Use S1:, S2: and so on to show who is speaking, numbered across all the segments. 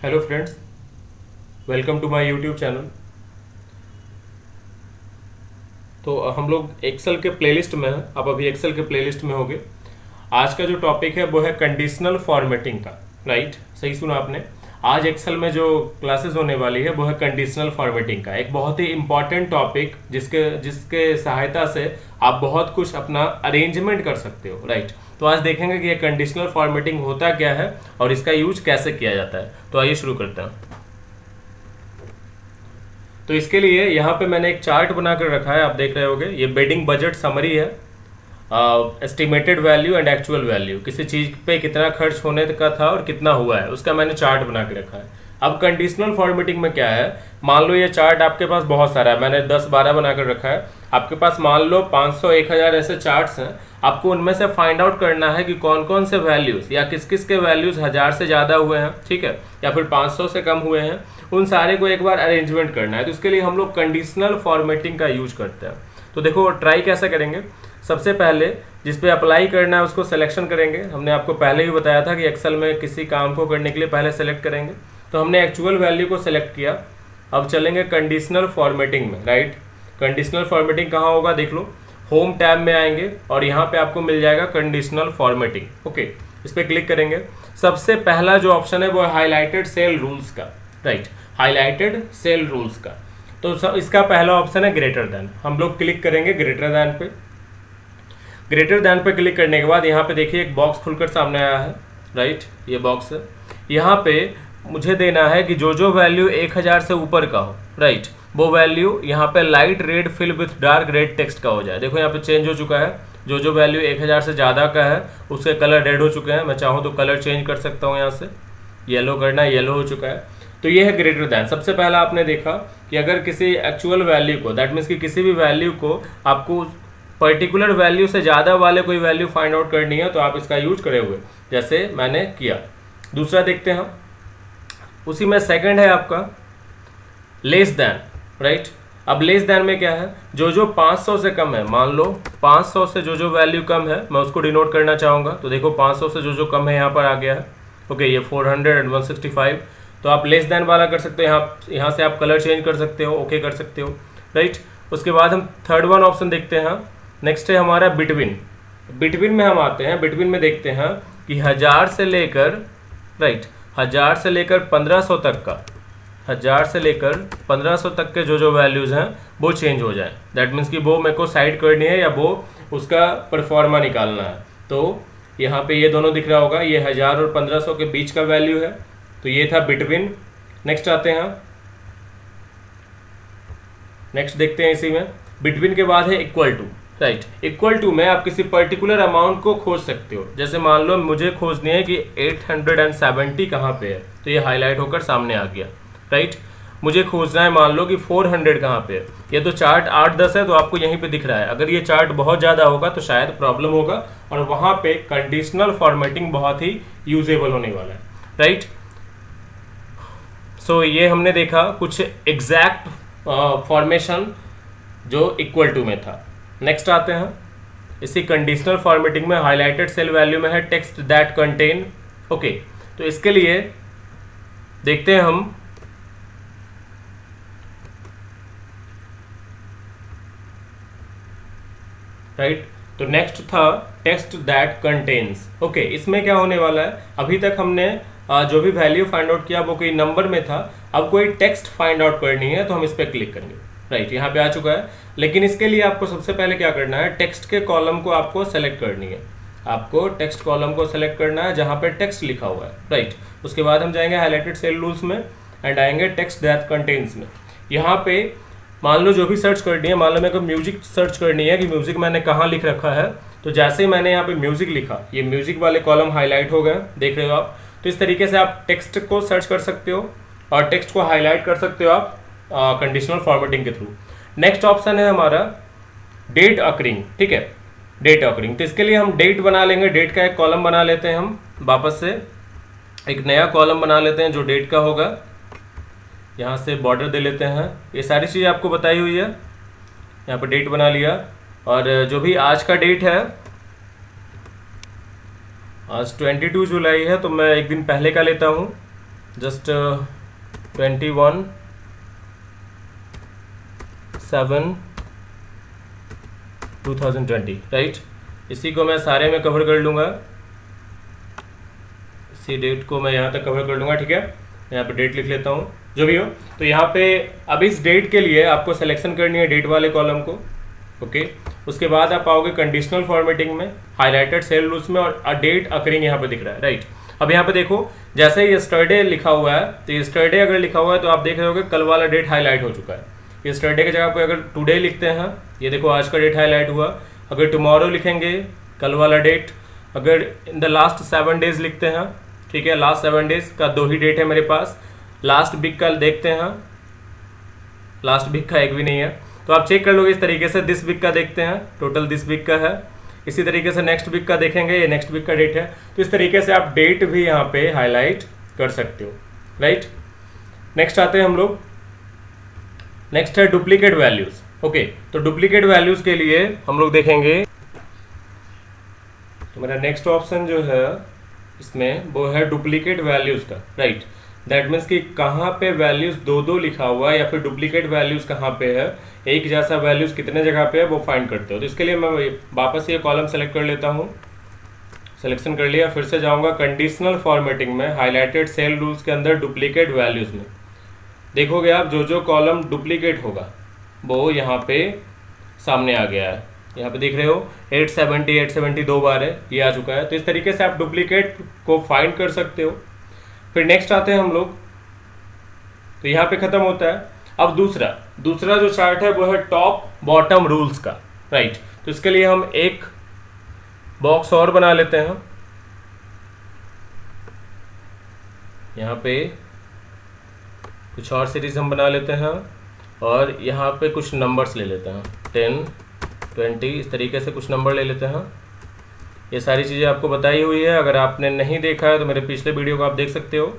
S1: Hello friends, welcome to my YouTube channel. तो हम लोग एक्सेल के प्लेलिस्ट में हैं। आप अभी एक्सेल के प्लेलिस्ट में होंगे। आज का जो टॉपिक है वो है कंडीशनल फॉर्मेटिंग का। राइट, सही सुना आपने। आज एक्सेल में जो क्लासेस होने वाली है वो है कंडीशनल फॉर्मेटिंग का, एक बहुत ही इंपॉर्टेंट टॉपिक जिसके जिसके सहायता से आप बहुत कुछ अपना अरेंजमेंट कर सकते हो। राइट, तो आज देखेंगे कि ये कंडीशनल फॉर्मेटिंग होता क्या है और इसका यूज कैसे किया जाता है। तो आइए शुरू करते हैं। तो इसके लिए यहाँ पे मैंने एक चार्ट बनाकर रखा है, आप देख रहे होगे। ये बेडिंग बजट समरी है, estimated value and actual value, किसी चीज पे कितना खर्च होने का था और कितना हुआ है उसका मैंने चार्ट बना के रखा है। अब कंडीशनल फॉर्मेटिंग में क्या है, मान लो ये चार्ट आपके पास बहुत सारा है, मैंने 10-12 बनाकर रखा है। आपके पास मान लो 500-1000 ऐसे चार्ट्स हैं। आपको उनमें से फाइंड आउट करना है कि कौन कौन से वैल्यूज या किस किस के वैल्यूज 1000 से ज़्यादा हुए हैं, ठीक है, या फिर 500 से कम हुए हैं। उन सारे को एक बार अरेंजमेंट करना है, तो इसके लिए हम लोग कंडीशनल फॉर्मेटिंग का यूज करते हैं। तो देखो ट्राई कैसे करेंगे। सबसे पहले जिस पे अप्लाई करना है उसको सिलेक्शन करेंगे। हमने आपको पहले ही बताया था कि एक्सेल में किसी काम को करने के लिए पहले सेलेक्ट करेंगे। तो हमने एक्चुअल वैल्यू को सिलेक्ट किया। अब चलेंगे कंडीशनल फॉर्मेटिंग में। राइट, कंडीशनल फॉर्मेटिंग कहाँ होगा, देख लो। होम टैब में आएंगे और यहाँ पे आपको मिल जाएगा कंडीशनल फॉर्मेटिंग। ओके, इस पर क्लिक करेंगे। सबसे पहला जो ऑप्शन है वो है हाईलाइटेड सेल रूल्स का। राइट, हाईलाइटेड सेल रूल्स का। तो इसका पहला ऑप्शन है ग्रेटर देन। हम लोग क्लिक करेंगे ग्रेटर देन पे। ग्रेटर देन पे क्लिक करने के बाद यहाँ पे देखिए एक बॉक्स खुलकर सामने आया है। राइट, ये बॉक्स है। यहाँ पे मुझे देना है कि जो जो वैल्यू 1000 से ऊपर का हो, राइट, वो वैल्यू यहाँ पे light red fill with dark red text का हो जाए। देखो यहाँ पे चेंज हो चुका है। जो जो वैल्यू 1000 से ज़्यादा का है उसके कलर रेड हो चुके हैं। मैं चाहूँ तो कलर चेंज कर सकता हूँ, यहाँ से येलो करना है, येलो हो चुका है। तो ये है ग्रेटर दैन। सबसे पहला आपने देखा कि अगर किसी एक्चुअल वैल्यू को, दैट मीन्स कि किसी भी वैल्यू को आपको पर्टिकुलर वैल्यू से ज़्यादा वाले कोई वैल्यू फाइंड आउट करनी है तो आप इसका यूज करे हुए, जैसे मैंने किया। दूसरा देखते हैं, उसी में सेकंड है आपका लेस देन। राइट, अब लेस देन में क्या है, जो जो 500 से कम है, मान लो 500 से जो जो वैल्यू कम है मैं उसको डिनोट करना चाहूँगा। तो देखो 500 से जो जो कम है यहाँ पर आ गया है। ओके, ये 400 एंड 165। तो आप लेस देन वाला कर सकते हो। यहाँ से आप कलर चेंज कर सकते हो, ओके कर सकते हो। राइट, उसके बाद हम थर्ड वन ऑप्शन देखते हैं। नेक्स्ट है हमारा बिटवीन। बिटवीन में हम आते हैं। बिटवीन में देखते हैं कि 1000 से लेकर, राइट, 1000 से लेकर 1500 तक का, 1000 से लेकर 1500 तक के जो जो वैल्यूज़ हैं वो चेंज हो जाए। दैट मीन्स कि वो मेरे को साइड करनी है या वो उसका परफॉर्मा निकालना है। तो यहाँ पे ये दोनों दिख रहा होगा, ये 1000 और 1500 के बीच का वैल्यू है। तो ये था बिटवीन। नेक्स्ट आते हैं, नेक्स्ट देखते हैं इसी में। बिटवीन के बाद है equal to. Right, equal to में आप किसी पर्टिकुलर अमाउंट को खोज सकते हो। जैसे मान लो मुझे खोजनी है कि 870 कहाँ पे है, तो ये हाईलाइट होकर सामने आ गया। राइट, मुझे खोजना है मान लो कि 400 कहाँ पे है। ये तो चार्ट 8-10 है तो आपको यहीं पे दिख रहा है। अगर ये चार्ट बहुत ज़्यादा होगा तो शायद प्रॉब्लम होगा और वहाँ पे कंडीशनल फॉर्मेटिंग बहुत ही यूजेबल होने वाला है। राइट, सो ये हमने देखा कुछ एग्जैक्ट फॉर्मेशन जो इक्वल टू में था। नेक्स्ट आते हैं, इसी कंडीशनल फॉर्मेटिंग में हाईलाइटेड सेल वैल्यू में है टेक्स्ट दैट कंटेन। ओके, तो इसके लिए देखते हैं हम। राइट, तो नेक्स्ट था टेक्स्ट दैट कंटेन्स। ओके, इसमें क्या होने वाला है, अभी तक हमने जो भी वैल्यू फाइंड आउट किया वो कोई नंबर में था। अब कोई टेक्स्ट फाइंड आउट करनी है तो हम इस पर क्लिक करेंगे। राइट, यहाँ पे आ चुका है। लेकिन इसके लिए आपको सबसे पहले क्या करना है, टेक्स्ट के कॉलम को आपको सेलेक्ट करनी है। आपको टेक्स्ट कॉलम को सेलेक्ट करना है जहाँ पे टेक्स्ट लिखा हुआ है। राइट, उसके बाद हम जाएंगे हाईलाइटेड सेल रूल्स में एंड आएंगे टेक्स्ट दैट कंटेन्स में। यहाँ पे मान लो जो भी सर्च करनी है, मान लो मेरे को म्यूजिक सर्च करनी है कि म्यूजिक मैंने कहाँ लिख रखा है। तो जैसे ही मैंने यहाँ पे म्यूजिक लिखा, ये म्यूजिक वाले कॉलम हाईलाइट हो गए, देख रहे हो आप। तो इस तरीके से आप टेक्स्ट को सर्च कर सकते हो और टेक्स्ट को हाईलाइट कर सकते हो आप कंडीशनल फॉर्मेटिंग के थ्रू। नेक्स्ट ऑप्शन है हमारा डेट अकरिंग। ठीक है, डेट अकरिंग। तो इसके लिए हम डेट बना लेंगे। डेट का एक कॉलम बना लेते हैं हम, वापस से एक नया कॉलम बना लेते हैं जो डेट का होगा। यहाँ से बॉर्डर दे लेते हैं। ये सारी चीज़ें आपको बताई हुई है। यहाँ पर डेट बना लिया और जो भी आज का डेट है, आज 22 जुलाई है तो मैं एक दिन पहले का लेता हूँ। Just 21/7/2020, right. इसी को मैं सारे में कवर कर लूँगा, इसी डेट को मैं यहाँ तक कवर कर लूँगा, ठीक है। यहाँ पे डेट लिख लेता हूँ, जो भी हो। तो यहाँ पे अब इस डेट के लिए आपको सिलेक्शन करनी है डेट वाले कॉलम को, ओके। उसके बाद आप आओगे कंडीशनल फॉर्मेटिंग में, हाईलाइटेड सेल रूल्स में, और डेट अकरिंग यहाँ पे दिख रहा है, राइट। अब यहाँ पे देखो, जैसे ही यस्टरडे लिखा हुआ है, तो यस्टरडे अगर लिखा हुआ है तो आप देख रहे होगे कल वाला डेट हाईलाइट हो चुका है। यस्टरडे की जगह पे अगर टुडे लिखते हैं, ये देखो आज का डेट हाईलाइट हुआ। अगर टुमारो लिखेंगे, कल वाला डेट। अगर इन द लास्ट 7 डेज लिखते हैं, ठीक है, लास्ट 7 डेज का 2 ही डेट है मेरे पास। लास्ट वीक का देखते हैं, लास्ट वीक का एक भी नहीं है, तो आप चेक कर लोगे इस तरीके से। दिस वीक का देखते हैं, टोटल दिस वीक का है। इसी तरीके से नेक्स्ट वीक का देखेंगे, ये नेक्स्ट वीक का डेट है। तो इस तरीके से आप डेट भी यहाँ पे हाईलाइट कर सकते हो, राइट। नेक्स्ट आते हैं हम लोग, नेक्स्ट है डुप्लीकेट वैल्यूज, ओके। तो डुप्लीकेट वैल्यूज के लिए हम लोग देखेंगे, तो मेरा नेक्स्ट ऑप्शन जो है इसमें वो है डुप्लीकेट वैल्यूज का, राइट। दैट मीन्स कि कहाँ पे वैल्यूज 2-2 लिखा हुआ है, या फिर डुप्लीकेट वैल्यूज कहाँ पे है, एक जैसा वैल्यूज कितने जगह पे है, वो फाइंड करते हो। तो इसके लिए मैं वापस ये कॉलम सेलेक्ट कर लेता हूँ, सिलेक्शन कर लिया। फिर से जाऊँगा कंडीशनल फॉर्मेटिंग में, हाईलाइटेड सेल रूल्स के अंदर डुप्लीकेट वैल्यूज में। देखोगे आप जो कॉलम डुप्लीकेट होगा वो यहाँ पे सामने आ गया है। यहाँ पे देख रहे हो 870 2 बार है, ये आ चुका है। तो इस तरीके से आप डुप्लीकेट को फाइंड कर सकते हो। फिर नेक्स्ट आते हैं हम लोग, तो यहाँ पे खत्म होता है। अब दूसरा जो चार्ट है वो है टॉप बॉटम रूल्स का, राइट। तो इसके लिए हम एक बॉक्स और बना लेते हैं, यहाँ पे कुछ और सीरीज हम बना लेते हैं, और यहाँ पे कुछ नंबर्स ले लेते हैं, 10 20 इस तरीके से कुछ नंबर ले लेते हैं। ये सारी चीज़ें आपको बताई हुई है, अगर आपने नहीं देखा है तो मेरे पिछले वीडियो को आप देख सकते हो।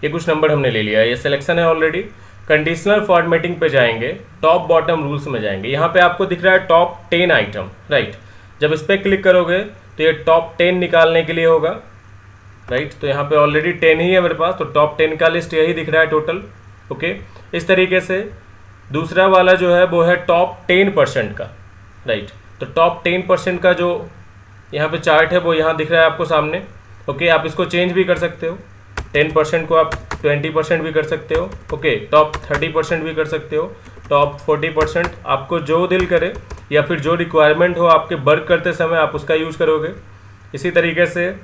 S1: ये कुछ नंबर हमने ले लिया है, ये सिलेक्शन है ऑलरेडी। कंडीशनल फॉर्मेटिंग पे जाएंगे, टॉप बॉटम रूल्स में जाएंगे। यहाँ पे आपको दिख रहा है टॉप 10 आइटम, राइट। जब इस पर क्लिक करोगे तो ये टॉप 10 निकालने के लिए होगा, राइट। तो यहाँ पे ऑलरेडी 10 ही है मेरे पास, तो टॉप 10 का लिस्ट यही दिख रहा है टोटल, ओके। इस तरीके से दूसरा वाला जो है वो है टॉप 10% का, राइट। तो टॉप 10% का जो यहाँ पे चार्ट है वो यहाँ दिख रहा है आपको सामने, ओके। आप इसको चेंज भी कर सकते हो, 10% को आप 20% भी कर सकते हो, ओके। टॉप 30% भी कर सकते हो, टॉप 40%, आपको जो दिल करे या फिर जो रिक्वायरमेंट हो आपके वर्क करते समय आप उसका यूज़ करोगे। इसी तरीके से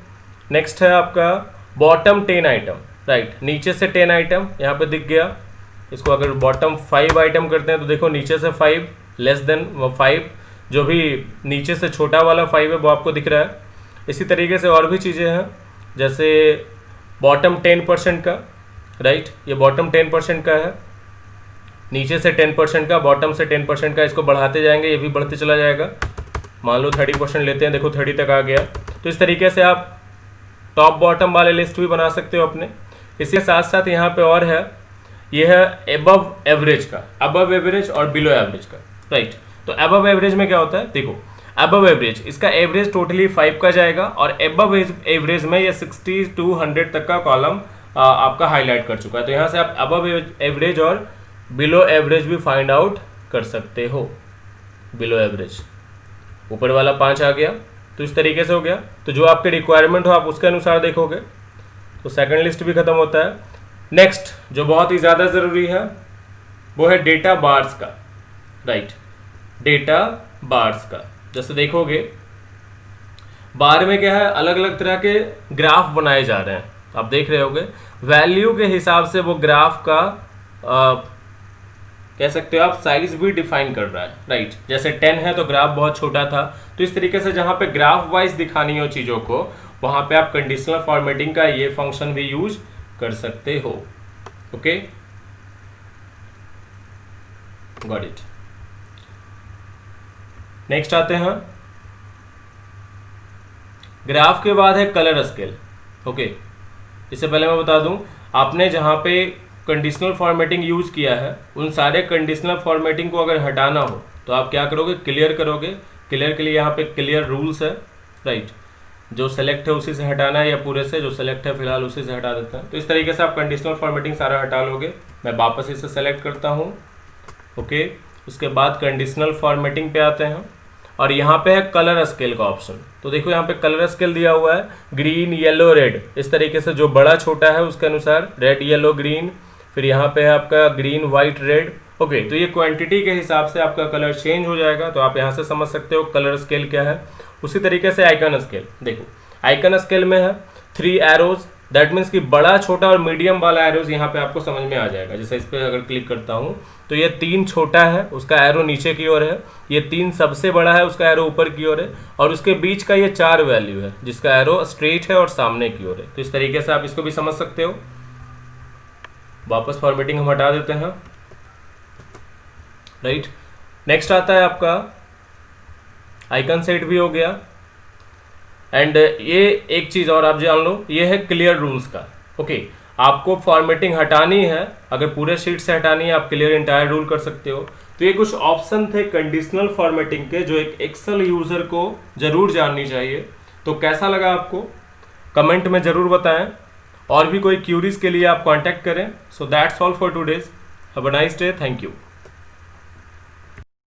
S1: नेक्स्ट है आपका बॉटम 10 आइटम, राइट। नीचे से 10 आइटम यहाँ पे दिख गया। इसको अगर बॉटम 5 आइटम करते हैं तो देखो नीचे से 5, लेस देन 5, जो भी नीचे से छोटा वाला 5 है वो आपको दिख रहा है। इसी तरीके से और भी चीज़ें हैं, जैसे बॉटम 10% का, राइट। ये बॉटम 10% का है, नीचे से 10% का, बॉटम से 10% का। इसको बढ़ाते जाएंगे, ये भी बढ़ते चला जाएगा। मान लो 30% लेते हैं, देखो 30 तक आ गया। तो इस तरीके से आप टॉप बॉटम वाले लिस्ट भी बना सकते हो अपने। इसके साथ साथ यहाँ पे और है, ये है एबव एवरेज का, अबव एवरेज और बिलो एवरेज का, राइट। तो अबव एवरेज में क्या होता है, देखो अबव एवरेज, इसका एवरेज टोटली 5 का जाएगा, और एबव एवरेज में ये 60 to 100 तक का कॉलम आपका हाईलाइट कर चुका है। तो यहाँ से आप अबव एवरेज और बिलो एवरेज भी फाइंड आउट कर सकते हो। बिलो एवरेज ऊपर वाला 5 आ गया, तो इस तरीके से हो गया। तो जो आपके रिक्वायरमेंट हो आप उसके अनुसार देखोगे। तो सेकंड लिस्ट भी खत्म होता है। नेक्स्ट जो बहुत ही ज़्यादा ज़रूरी है वो है डेटा बार्स का, राइट। डेटा बार्स का जैसे देखोगे, बार में क्या है, अलग अलग तरह के ग्राफ बनाए जा रहे हैं। आप देख रहे होगे वैल्यू के हिसाब से वो ग्राफ का कह सकते हो आप साइज भी डिफाइन कर रहा है, राइट। जैसे 10 है तो ग्राफ बहुत छोटा था। तो इस तरीके से जहाँ पे ग्राफ वाइज दिखानी हो चीज़ों को, वहाँ पे आप कंडीशनल फॉर्मेटिंग का ये फंक्शन भी यूज कर सकते हो, ओके। Got it. नेक्स्ट आते हैं, ग्राफ के बाद है कलर स्केल, ओके। इससे पहले मैं बता दूं, आपने जहां पे कंडीशनल फॉर्मेटिंग यूज किया है उन सारे कंडीशनल फॉर्मेटिंग को अगर हटाना हो तो आप क्या करोगे, क्लियर करोगे। क्लियर के लिए यहाँ पे क्लियर रूल्स है, राइट। जो सेलेक्ट है उसी से हटाना है या पूरे से, जो सेलेक्ट है फिलहाल उसी से हटा देते हैं। तो इस तरीके से आप कंडीशनल फॉर्मेटिंग सारा हटा लोगे। मैं वापस इसे सेलेक्ट करता हूँ। ओके, उसके बाद कंडीशनल फॉर्मेटिंग पे आते हैं और यहाँ पे है कलर स्केल का ऑप्शन। तो देखो यहाँ पे कलर स्केल दिया हुआ है ग्रीन येलो रेड, इस तरीके से जो बड़ा छोटा है उसके अनुसार रेड येलो ग्रीन, फिर यहाँ पे है आपका ग्रीन वाइट रेड। ओके, तो ये क्वांटिटी के हिसाब से आपका कलर चेंज हो जाएगा। तो आप यहाँ से समझ सकते हो कलर स्केल क्या है। उसी तरीके से आइकन स्केल, देखो आइकन स्केल में है 3 एरोज, दैट मीन्स कि बड़ा छोटा और मीडियम वाला एरोज यहाँ पे आपको समझ में आ जाएगा। जैसे इस पर अगर क्लिक करता हूँ तो ये 3 छोटा है, उसका एरो नीचे की ओर है, ये 3 सबसे बड़ा है, उसका एरो ऊपर की ओर है, और उसके बीच का ये 4 वैल्यू है जिसका एरो स्ट्रेट है और सामने की ओर है। तो इस तरीके से आप इसको भी समझ सकते हो। वापस फॉर्मेटिंग हम हटा देते हैं। राइट, नेक्स्ट आता है आपका आइकन सेट भी हो गया। एंड ये एक चीज़ और आप जान लो, ये है क्लियर रूल्स का। ओके, आपको फॉर्मेटिंग हटानी है, अगर पूरे शीट से हटानी है आप क्लियर इंटायर रूल कर सकते हो। तो ये कुछ ऑप्शन थे कंडीशनल फॉर्मेटिंग के जो एक एक्सेल यूज़र को ज़रूर जाननी चाहिए। तो कैसा लगा आपको कमेंट में ज़रूर बताएं, और भी कोई क्यूरीज के लिए आप कांटेक्ट करें। So that's all for today's. Have a nice day, thank you.